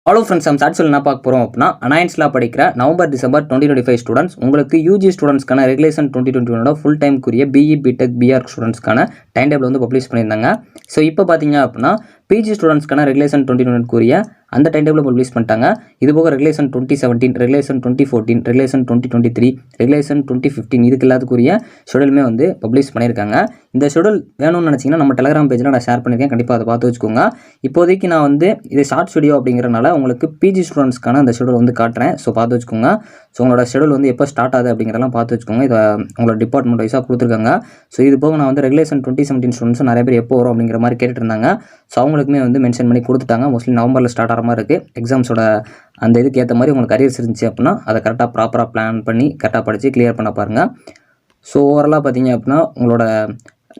Hello friends, நம்ம சாட்சியில் என்ன பார்க்க போகிறோம் அப்படின்னா, அனாயன்ஸில் படிக்கிற நவம்பர் டிசம்பர் 2025 ஸ்டூடெண்ட்ஸ் உங்களுக்கு யூஜி ஸ்டூடெண்ட்ஸ்க்கான ரெகுலேஷன் 2021 ஃபுல் டைம்க்குரிய பிஇ பிடெக் பிஆர் ஸ்டூடெண்ட்ஸ்க்கான டைம் டேபிள் வந்து பப்ளிஷ் பண்ணியிருந்தாங்க. ஸோ இப்போ பார்த்தீங்க அப்படின்னா பிஜி ஸ்டூடெண்ட்ஸ்க்கான ரெகுலேஷன் 2021 அந்த டைம் டேபிள் பப்ளிஷ் பண்ணிட்டாங்க. இது போக ரெகுலேஷன் 2017, ரெகுலேஷன் 2014, ரெகுலேஷன் 2023, ரெகுலேஷன் 2015 இதுக்கு எல்லாத்துக்குரிய ஷெடியூலுமே வந்து பப்ளிஷ் பண்ணியிருக்காங்க. இந்த ஷெடியூல் வேணும்னு நினச்சிங்கன்னா நம்ம டெலிகிராம் பேஜில் நான் ஷேர் பண்ணியிருக்கேன், கண்டிப்பாக அதை பார்த்து வச்சுக்கோங்க. இப்போதைக்கு நான் வந்து இது ஷார்ட்ஸ் வீடியோ அப்படிங்கிறனால உங்களுக்கு பிஜி ஸ்டூடெண்ட்ஸ்க்கான அந்த ஷெடியூல் வந்து காட்டுறேன். ஸோ பார்த்து வச்சுக்கோங்க. ஸோ உங்களோட ஷெடியூல் வந்து எப்போ ஸ்டார்ட் ஆகுது அப்படிங்கிறதெல்லாம் பார்த்து வச்சுக்கோங்க. இதை உங்களோட டிபார்ட்மெண்ட் வைஸாக கொடுத்துருக்காங்க. ஸோ இது போக நான் வந்து ரெகுலேஷன் 2017 ஸ்டூடெண்ட்ஸ் நிறைய பேர் எப்போ வரும் அப்படிங்கிற மாதிரி கேட்டுட்டு இருந்தாங்க. ஸோ அவங்களுக்குமே வந்து மென்ஷன் பண்ணி கொடுத்துட்டாங்க. மோஸ்ட்லி நவம்பரில் ஸ்டார்ட் ஆகிற மாதிரி இருக்குது. எக்ஸாம்ஸோட அந்த இதுக்கு ஏற்ற மாதிரி உங்களுக்கு அரியர்ஸ் இருந்துச்சு அப்படின்னா அதை கரெக்டாக ப்ராப்பராக பிளான் பண்ணி கரெக்டாக படித்து கிளியர் பண்ண பாருங்கள். ஸோ ஓவராலாக பார்த்தீங்க அப்படின்னா உங்களோட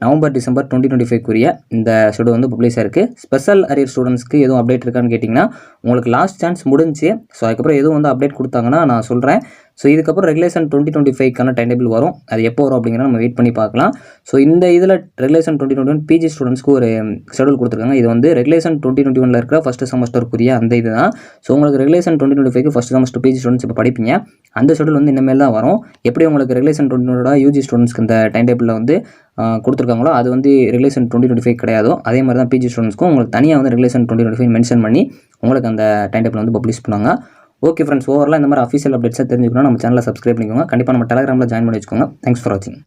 நவம்பர் டிசம்பர் 2025 இந்த ஷெடியூல் வந்து பப்ளிஷ் ஆயிருக்கு. ஸ்பெஷல் அரியர் ஸ்டூடெண்ட்ஸ்க்கு எதுவும் அப்டேட் இருக்கான்னு கேட்டிங்கன்னா உங்களுக்கு லாஸ்ட் சான்ஸ் முடிஞ்சு. ஸோ அதுக்கப்புறம் எதுவும் வந்து அப்டேட் கொடுத்தாங்கன்னா நான் சொல்கிறேன். ஸோ இதுக்கப்புறம் ரெகுலேஷன் 2025க்கான டைம் டேபிள் வரும். அது எப்போ வரும் அப்படிங்கிறத நம்ம வெயிட் பண்ணி பார்க்கலாம். ஸோ இந்த இதில் ரெகுலேஷன் 2021 பிஜி ஸ்டூடெண்ட்ஸ்க்கு ஒரு ஷெடியூல் கொடுத்துருக்காங்க. இது வந்து ரெகுலேஷன் 2021 இருக்கிற ஃபஸ்ட்டு செமஸ்டருக்குரிய அந்த இது தான். ஸோ உங்களுக்கு regulation 2025 first semester PG students இப்போ படிப்பீங்க. அந்த ஷெடியூல் வந்து இனிமேல் தான் வரும். எப்படி உங்களுக்கு ரெகுலேஷன் 2021 யூஜி ஸ்டூடெண்ட்ஸ்க்கு இந்த டைம் டேபிளில் வந்து கொடுத்துருக்காங்களோ அது வந்து ரெகுலேஷன் 2025 கிடையாதோ அதே மாதிரி தான் பிஜி ஸ்டூடெண்ட்ஸ்க்கும் உங்களுக்கு தனியாக வந்து ரெகுலேஷன் 2025 மென்ஷன் பண்ணி உங்களுக்கு அந்த டைம் டேபிள் வந்து பப்ளிஷ் பண்ணுவாங்க. ஓகே ஃப்ரெண்ட்ஸ், ஓவரால் இந்த மாதிரி அஃபீஷியல் அப்டேட்ஸாக தெரிஞ்சுக்கணும் நம்ம சேனலை சப்ஸ்கிரைப் பண்ணிக்கோங்க. கண்டிப்பாக நம்ம டெலிகிராமில் ஜாயின் பண்ணி வச்சுக்கோங்க. தேங்க்ஸ் ஃபார் வாட்சிங்.